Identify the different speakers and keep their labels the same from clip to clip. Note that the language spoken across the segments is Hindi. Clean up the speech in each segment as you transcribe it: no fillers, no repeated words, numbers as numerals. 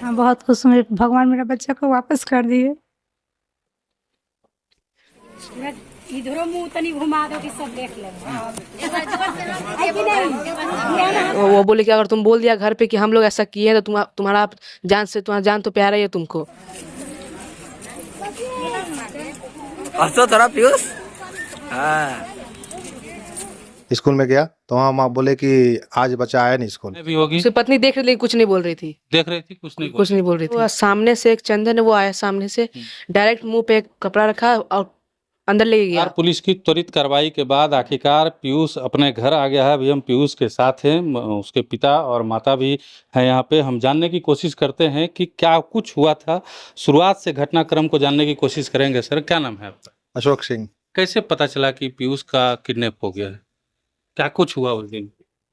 Speaker 1: हाँ, बहुत खुश हूँ, भगवान मेरा बच्चा को वापस कर दिए।
Speaker 2: इधरो मुंह तनी घुमा दो कि सब देख ले।
Speaker 3: वो बोले कि अगर तुम बोल दिया घर पे कि हम लोग ऐसा किए हैं तो तुम्हारा जान तो प्यारा ही है तुमको।
Speaker 4: हंसो थोड़ा पीयूष। हाँ।
Speaker 5: स्कूल में गया तो वहाँ माँ बोले कि आज बच्चा आया नहीं स्कूल।
Speaker 6: भी होगी,
Speaker 3: उसकी पत्नी देख रही लेकिन कुछ नहीं बोल रही थी।
Speaker 6: देख रही थी, कुछ
Speaker 3: नहीं बोल रही थी। वो सामने से एक चंदन है, वो आया सामने से, डायरेक्ट मुंह पे एक कपड़ा रखा और अंदर ले गया।
Speaker 6: पुलिस की त्वरित कार्रवाई के बाद आखिरकार पीयूष अपने घर आ गया है। अभी हम पीयूष के साथ हैं, उसके पिता और माता भी हैं यहाँ पे। हम जानने की कोशिश करते हैं कि क्या कुछ हुआ था, शुरुआत से घटनाक्रम को जानने की कोशिश करेंगे। सर, क्या नाम है आपका?
Speaker 5: अशोक सिंह।
Speaker 6: कैसे पता चला कि पीयूष का किडनैप हो गया है? क्या कुछ हुआ उस दिन?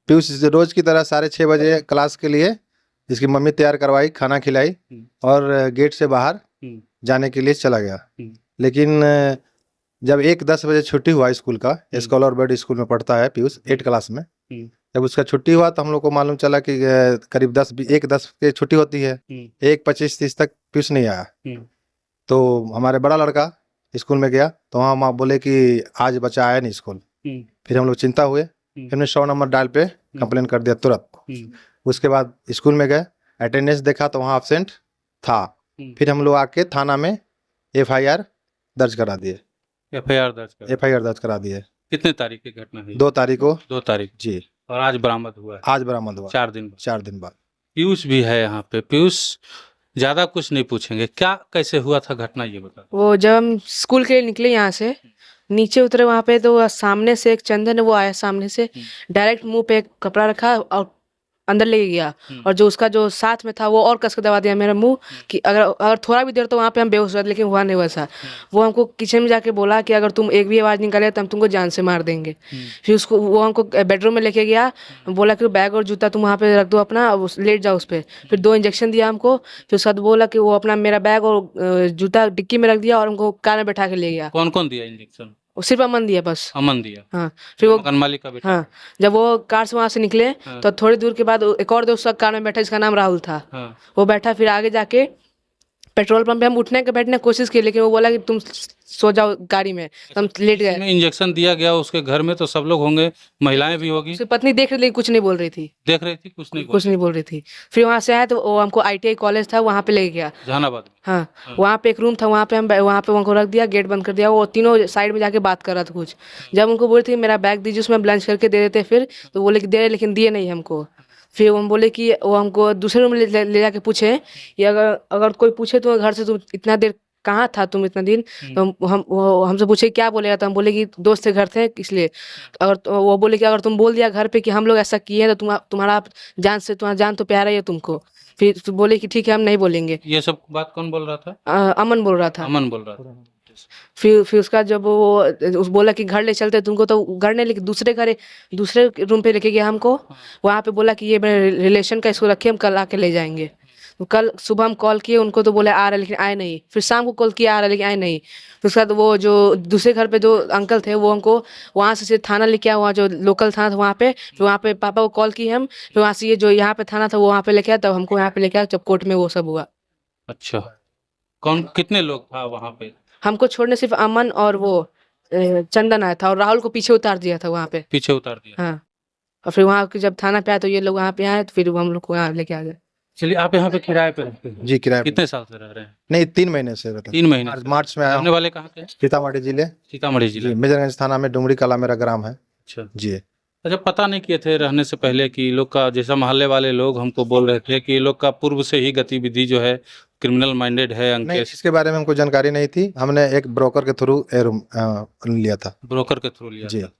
Speaker 5: पीयूष रोज की तरह 6:30 बजे क्लास के लिए इसकी मम्मी तैयार करवाई, खाना खिलाई और गेट से बाहर जाने के लिए चला गया। लेकिन जब 1:10 बजे छुट्टी हुआ स्कूल का, स्कॉलर बर्ड स्कूल में पढ़ता है पीयूष 8 क्लास में, जब उसका छुट्टी हुआ तो हम लोग को मालूम चला कि करीब 1:10 की छुट्टी होती है। 1:25-1:30 तक पीयूष नहीं आया। तो हमारे बड़ा लड़का स्कूल में गया तो वहाँ माँ बोले कि आज बच्चा आया नहीं स्कूल। फिर हम लोग चिंता हुए, हमने 100 नंबर डायल पे कंप्लेन कर दिया तुरंत। उसके बाद स्कूल में गए, अटेंडेंस देखा तो वहाँ एब्सेंट था। फिर हम लोग आके थाना में FIR दर्ज करा दिए।
Speaker 6: FIR
Speaker 5: दर्ज करा दिए।
Speaker 6: कितने तारीख की घटना है?
Speaker 5: 2 तारीख को।
Speaker 6: 2 तारीख
Speaker 5: जी।
Speaker 6: और आज बरामद हुआ है?
Speaker 5: आज बरामद हुआ।
Speaker 6: 4 दिन
Speaker 5: 4 दिन बाद।
Speaker 6: पीयूष भी है यहाँ पे। पीयूष, ज्यादा कुछ नहीं पूछेंगे, क्या कैसे हुआ था घटना, ये बता।
Speaker 3: वो जब हम स्कूल के लिए निकले यहाँ से, नीचे उतरे वहाँ पे तो सामने से एक चंदन है, वो आया सामने से, डायरेक्ट मुंह पे एक कपड़ा रखा और अंदर ले गया। और जो उसका जो साथ में था वो और कस के दबा दिया मेरा मुंह कि अगर थोड़ा भी देर तो वहाँ पे हम बेहोश हो जाते, लेकिन हुआ नहीं वैसा। वो हमको किचन में जाके बोला कि अगर तुम एक भी आवाज़ निकाले तो हम तुमको जान से मार देंगे। फिर उसको वो हमको बेडरूम में लेके गया, बोला कि बैग और जूता तुम वहाँ पे रख दो अपना, लेट जाओ उस पर। फिर 2 इंजेक्शन दिया हमको। फिर उसके बाद बोला कि वो अपना मेरा बैग और जूता डिक्की में रख दिया और हमको कार में बैठा के ले गया।
Speaker 6: कौन कौन दिया इंजेक्शन?
Speaker 3: वो सिर्फ अमन दिया बस।
Speaker 6: अमन दिया?
Speaker 3: हाँ। फिर वो
Speaker 6: मकान मालिक का बेटा?
Speaker 3: हाँ। जब वो कार से वहाँ से निकले तो थोड़ी दूर के बाद एक और दोस्त कार में बैठा जिसका नाम राहुल था। वो बैठा, फिर आगे जाके पेट्रोल पंप पे हम उठने के बैठने की कोशिश की, लेकिन वो बोला कि तुम सो जाओ गाड़ी में, तो हम लेट गए।
Speaker 6: इंजेक्शन दिया गया उसके घर में तो सब लोग होंगे, महिलाएं भी होगी।
Speaker 3: उसकी पत्नी देख रही, लेकिन कुछ नहीं बोल रही थी।
Speaker 6: देख रही थी, कुछ नहीं
Speaker 3: बोल रही थी। फिर वहाँ से आया तो वो हमको ITI कॉलेज था, वहाँ पे ले गया,
Speaker 6: जहानाबाद।
Speaker 3: हाँ। वहाँ पे एक रूम था, वहाँ पे हमको रख दिया, गेट बंद कर दिया। वो तीनों साइड में जाके बात कर रहा था कुछ। जब उनको बोली थी मेरा बैग दीजिए, उसमें लंच करके दे देते, फिर तो बोले कि दे रहे, लेकिन दिए नहीं हमको। फिर हम बोले कि वो हमको दूसरे रूम में ले जाके पूछे कि अगर कोई पूछे तो घर से तुम इतना देर कहाँ था, तुम इतना दिन। तो हमसे पूछे क्या बोलेगा, तो हम बोले कि दोस्त के घर थे इसलिए। तो वो बोले कि अगर तुम बोल दिया घर पे कि हम लोग ऐसा किए हैं तो तुम्हारा जान तो प्यारा ही है तुमको। फिर तो बोले कि ठीक है हम नहीं बोलेंगे।
Speaker 6: ये सब बात कौन बोल रहा था?
Speaker 3: अमन बोल रहा था।
Speaker 6: अमन बोल रहा था।
Speaker 3: फिर उसका जब वो बोला कि घर ले चलते तुमको, तो घर नहीं लेके दूसरे रूम पे लेके गया हमको। वहाँ पे बोला कि ये मेरे रिलेशन का, इसको रखिए, हम कल आके ले जाएंगे। तो कल सुबह हम कॉल किए उनको तो बोले आ रहे, लेकिन आए नहीं। फिर शाम को कॉल किया, आ रहे, लेकिन आए नहीं। फिर उसके बाद वो जो दूसरे घर पे जो अंकल थे वो हमको वहाँ से थाना लेके आया, वहाँ जो लोकल थाना था वहाँ पे। फिर वहाँ पे पापा को कॉल किए हम, फिर वहाँ से ये जो यहाँ पे थाना था वो वहाँ पे लेके आया, तब हमको यहाँ पे लेके आया जब कोर्ट में वो सब हुआ।
Speaker 6: अच्छा, कितने लोग था वहाँ पे?
Speaker 3: हमको छोड़ने सिर्फ अमन और वो चंदन आया था, और राहुल को पीछे उतार दिया था वहाँ पे।
Speaker 6: पीछे उतार दिया?
Speaker 3: हाँ। और फिर वहाँ जब थाना पे आया तो ये लोग वहाँ पे आए, तो फिर हम लोग को यहाँ लेके आ गए।
Speaker 6: चलिए, आप यहाँ पे किराए पे रहते हैं?
Speaker 5: जी, किराए पे।
Speaker 6: कितने साल से रह रहे हैं?
Speaker 5: नहीं, 3 महीने से रहते हैं।
Speaker 6: 3 महीने?
Speaker 5: मार्च में आया।
Speaker 6: रहने वाले कहाँ के?
Speaker 5: सीतामढ़ी जिले।
Speaker 6: सीतामढ़ी जिले,
Speaker 5: मेजरगंज थाना में डुमरी कला मेरा ग्राम है।
Speaker 6: अच्छा
Speaker 5: जी।
Speaker 6: अच्छा, पता नहीं किए थे रहने से पहले कि लोग का, जैसा मोहल्ले वाले लोग हमको बोल रहे थे कि ये लोग का पूर्व से ही गतिविधि जो है क्रिमिनल माइंडेड है?
Speaker 5: नहीं, इसके बारे में हमको जानकारी नहीं थी। हमने एक ब्रोकर के थ्रू लिया था।
Speaker 6: ब्रोकर के थ्रू लिया
Speaker 5: जी।
Speaker 6: था।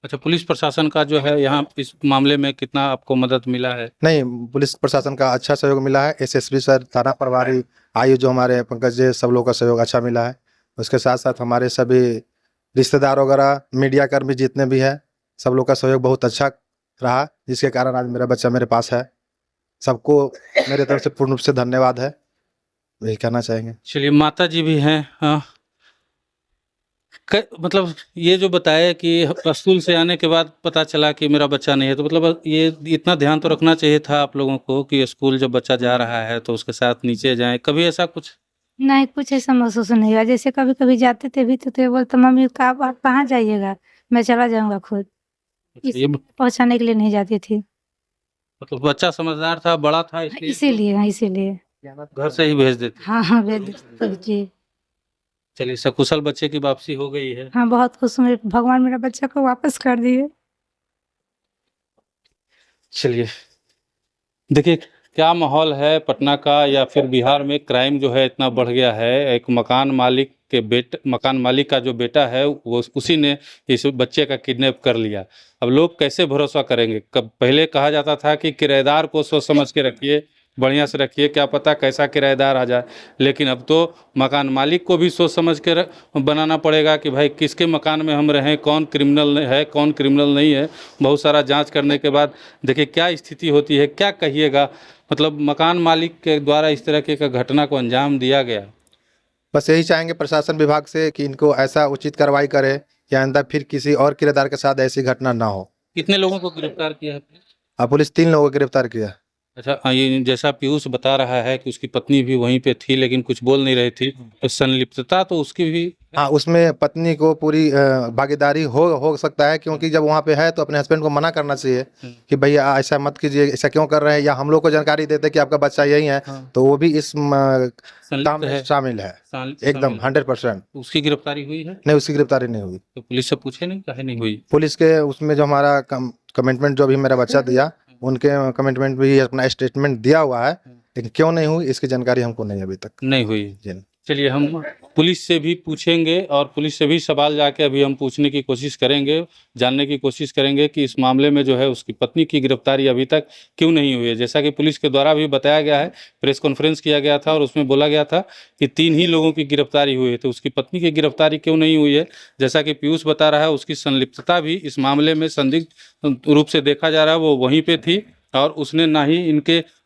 Speaker 6: अच्छा, पुलिस प्रशासन का जो है यहाँ इस मामले में कितना आपको मदद मिला है?
Speaker 5: नहीं, पुलिस प्रशासन का अच्छा सहयोग मिला है। SSP सर, थाना प्रभारी, आयु जो हमारे पंकज जी, सब लोग का सहयोग अच्छा मिला है। उसके साथ साथ हमारे सभी रिश्तेदार वगैरह, मीडिया कर्मी जितने भी हैं, सब लोग का सहयोग बहुत अच्छा रहा, जिसके कारण आज मेरा बच्चा मेरे पास है। सबको मेरे तरफ से पूर्ण रूप से धन्यवाद है, यही कहना चाहेंगे।
Speaker 6: चलिए, माता जी भी हैं। हाँ, मतलब ये जो बताया कि स्कूल से आने के बाद पता चला कि मेरा बच्चा नहीं है, तो मतलब ये इतना ध्यान तो रखना चाहिए था आप लोगों को कि स्कूल जब बच्चा जा रहा है तो उसके साथ नीचे जाएं। कभी ऐसा कुछ
Speaker 1: नहीं, कुछ ऐसा महसूस नहीं हुआ। जैसे कभी कभी जाते थे भी तो ये बोलते मम्मी का आप कहाँ जाइएगा, मैं चला जाऊंगा खुद।
Speaker 6: ये
Speaker 1: पहुँचाने के लिए नहीं जाती थी,
Speaker 6: मतलब बच्चा समझदार था, बड़ा था, इसलिए
Speaker 1: इसीलिए
Speaker 6: घर से ही भेज देते।
Speaker 1: हाँ हाँ भेज दो जी।
Speaker 6: चलिए, सकुशल बच्चे की वापसी हो गई है।
Speaker 1: हाँ बहुत खुश हूँ, भगवान मेरा बच्चा को वापस कर दिए।
Speaker 6: चलिए, देखिए क्या माहौल है पटना का या फिर बिहार में। क्राइम जो है इतना बढ़ गया है। एक मकान मालिक का जो बेटा है वो उसी ने इस बच्चे का किडनैप कर लिया। अब लोग कैसे भरोसा करेंगे। कब पहले कहा जाता था कि किराएदार को सोच समझ के रखिए, बढ़िया से रखिए, क्या पता कैसा किराएदार आ जाए। लेकिन अब तो मकान मालिक को भी सोच समझ के बनाना पड़ेगा कि भाई किसके मकान में हम रहें, कौन क्रिमिनल है कौन क्रिमिनल नहीं है। बहुत सारा जांच करने के बाद देखिए क्या स्थिति होती है। क्या कहिएगा, मतलब मकान मालिक के द्वारा इस तरह के घटना को अंजाम दिया गया।
Speaker 5: बस यही चाहेंगे प्रशासन विभाग से कि इनको ऐसा उचित कार्रवाई करे कि आइंदा फिर किसी और किराएदार के साथ ऐसी घटना ना हो।
Speaker 6: कितने लोगों को गिरफ्तार किया है पुलिस?
Speaker 5: पुलिस 3 लोगों को गिरफ्तार किया।
Speaker 6: अच्छा, ये जैसा पीयूष बता रहा है कि उसकी पत्नी भी वहीं पे थी लेकिन कुछ बोल नहीं रही थी, तो संलिप्तता तो उसकी भी।
Speaker 5: हाँ, उसमें पत्नी को पूरी भागीदारी हो सकता है, क्योंकि जब वहाँ पे है तो अपने हस्बैंड को मना करना चाहिए कि भैया ऐसा मत कीजिए, ऐसा क्यों कर रहे हैं, या हम लोग को जानकारी देते कि आपका बच्चा यही है। तो वो भी इस काम में शामिल है एकदम 100%।
Speaker 6: उसकी गिरफ्तारी हुई है?
Speaker 5: नहीं, उसकी गिरफ्तारी नहीं हुई।
Speaker 6: तो पुलिस से पूछे नहीं, काहे नहीं हुई?
Speaker 5: पुलिस के उसमें जो हमारा कमिटमेंट जो भी मेरा बच्चा दिया, उनके कमिटमेंट भी अपना स्टेटमेंट दिया हुआ है, लेकिन क्यों नहीं हुई इसकी जानकारी हमको नहीं अभी तक
Speaker 6: नहीं हुई।
Speaker 5: जी।
Speaker 6: चलिए, हम पुलिस से भी पूछेंगे और पुलिस से भी सवाल जाके अभी हम पूछने की कोशिश करेंगे, जानने की कोशिश करेंगे कि इस मामले में जो है उसकी पत्नी की गिरफ्तारी अभी तक क्यों नहीं हुई है। जैसा कि पुलिस के द्वारा भी बताया गया है, प्रेस कॉन्फ्रेंस किया गया था और उसमें बोला गया था कि 3 ही लोगों की गिरफ्तारी हुई है, तो उसकी पत्नी की गिरफ्तारी क्यों नहीं हुई है। जैसा कि पीयूष बता रहा है, उसकी संलिप्तता भी इस मामले में संदिग्ध रूप से देखा जा रहा है। वो वहीं पर थी और उसने ना ही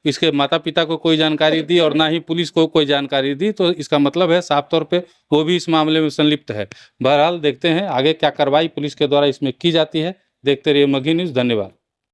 Speaker 6: इसके माता पिता को कोई जानकारी दी और ना ही पुलिस को कोई जानकारी दी, तो इसका मतलब है साफ तौर पे वो भी इस मामले में संलिप्त है। बहरहाल देखते हैं आगे क्या कार्रवाई पुलिस के द्वारा इसमें की जाती है। देखते रहिए मगही न्यूज़। धन्यवाद।